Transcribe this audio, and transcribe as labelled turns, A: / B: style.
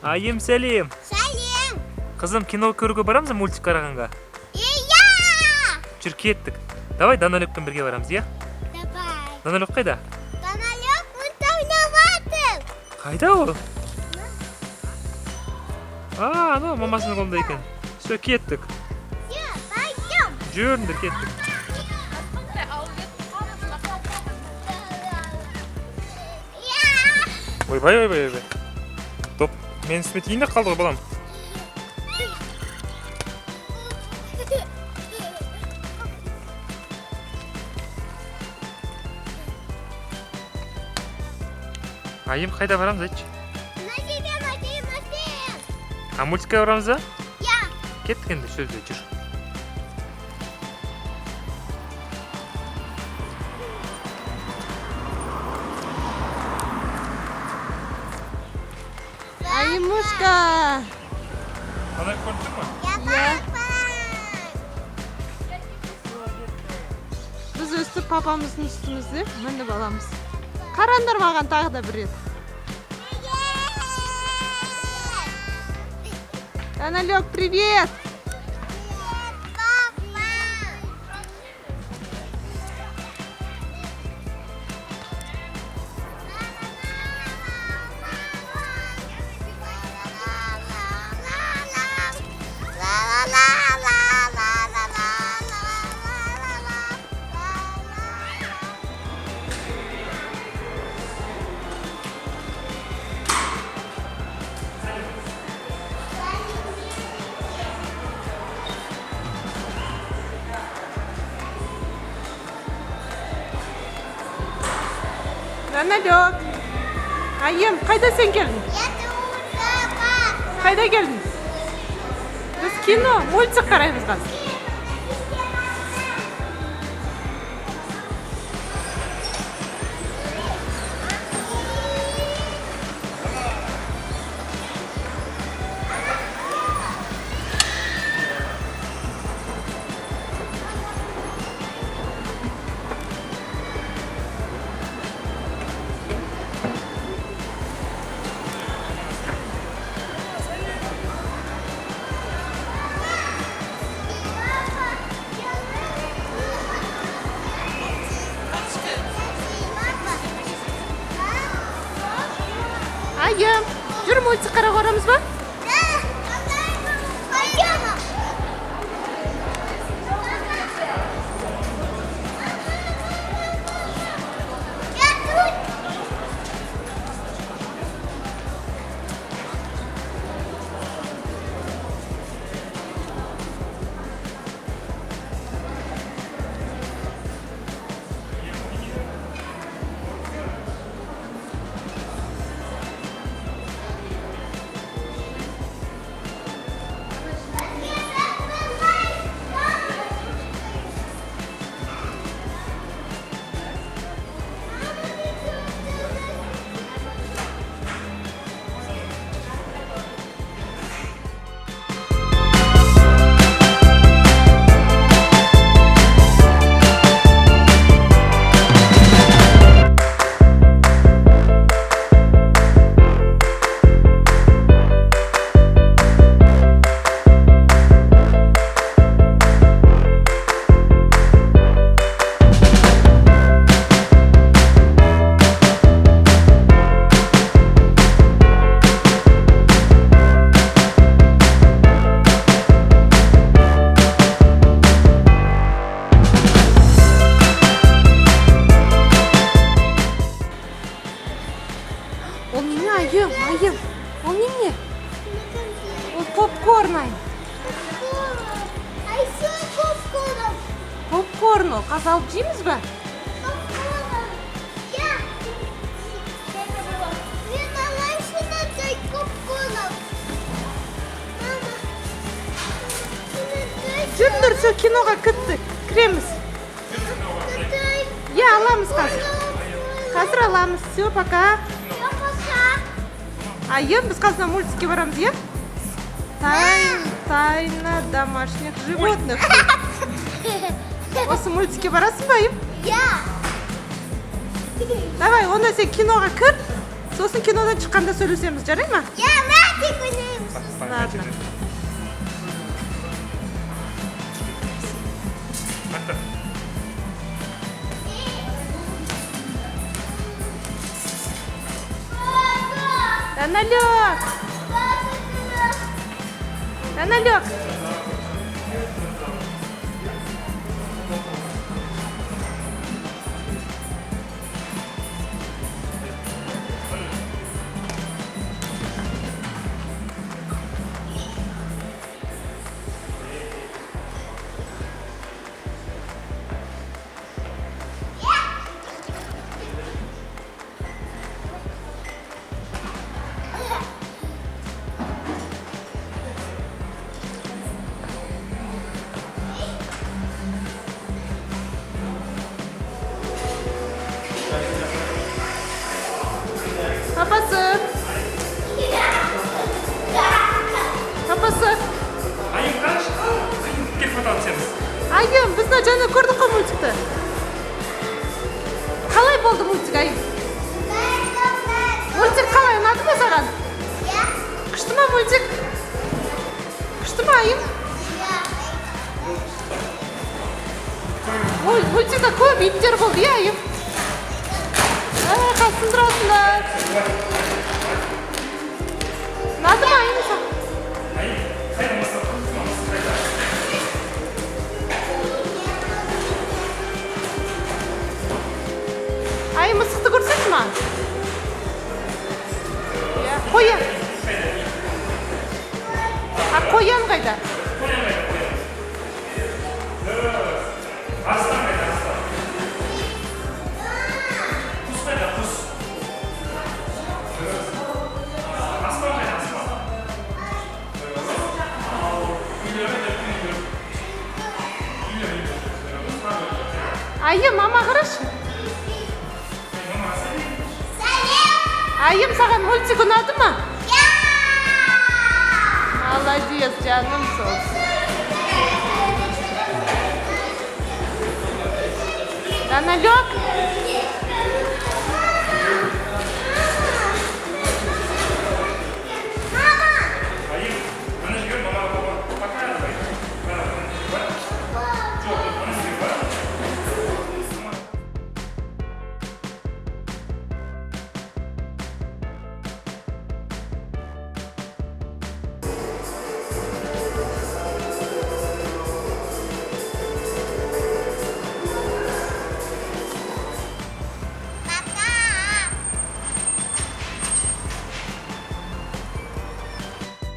A: Айым, сәлем.
B: Сәлем.
A: Қызым, кино көруге барамыз, мультик қарағанға?
B: Иә!
A: Жүр, кеттік. Давай Даналёкпен бірге барамыз, иә?
B: Давай.
A: Даналёк қайда?
B: Даналёк мұнда ойнаватыр.
A: Қайда ол? Ана мамасының қолында екен. Все, кеттік.
B: Иә, пойдем.
A: Жүріңдер, кеттік. Ойбай. Топ, мен үстіме тиін де қалды ғой, балам. Айым, қайда барамыз, айтшы? Мультикке барамыз ба?
B: Иә.
A: Кеттік енді, сөзде жүр.
C: Аймушка.
A: Даналёк көріп тұр ма?
B: Иә.
C: Біз өстіп папамыздың үстімізде мініп аламыз. Қараңдар маған тағы да бір рет. Даналёк, привет! Даналёк, айым, қайда сен келдің? Қайда келдің? Біз кино, мультик қараймыз қазір. Айым, жүр мультик қарауға барамыз ба? Ол не, айым, ол не? Ол попкорн, айым. Попкорн ол, қазір алып жейміз ба? Жүріңдер, все киноға кіреміз. Иә, аламыз қазір. Қазір аламыз, все, пока. Айым, біз қазір мультикке барамыз, иә? Тайна домашних животных. Осы мультикке барасың ба, айым?
B: Иә.
C: Давай, онда сен киноға кір, сосын кинодан шыққанда сөйлесеміз, жарай ма?
B: Иә, Мультик уйнаймыз.
C: Ладно. Даналек! Даналек! Papası. Papası.
A: Ayım kaç? Ayım gel foto atacağız.
C: Ayım, biz de canı ko'rdik ku multikda. Qalay bo'ldi multik ayım? Multik qalay unadimi sаған? Qishdimi multik? Qishdimi ayım? Multikda ko'p itlar bo'ldi ya ayım. Qaysin turasizlar? Unadimi ayım sаған?
A: Ayım, hayır masa.
C: Ay mısıklı görsek mi? Ya koyun. Ha koyun kayda.
A: Aslan kaydı aslan. Kus kaydı kus. Aslan kaydı aslan.
C: Ayım ama kırış. Ayım sana multik unadı mı? Молодец, canım sağ olsun. Даналек.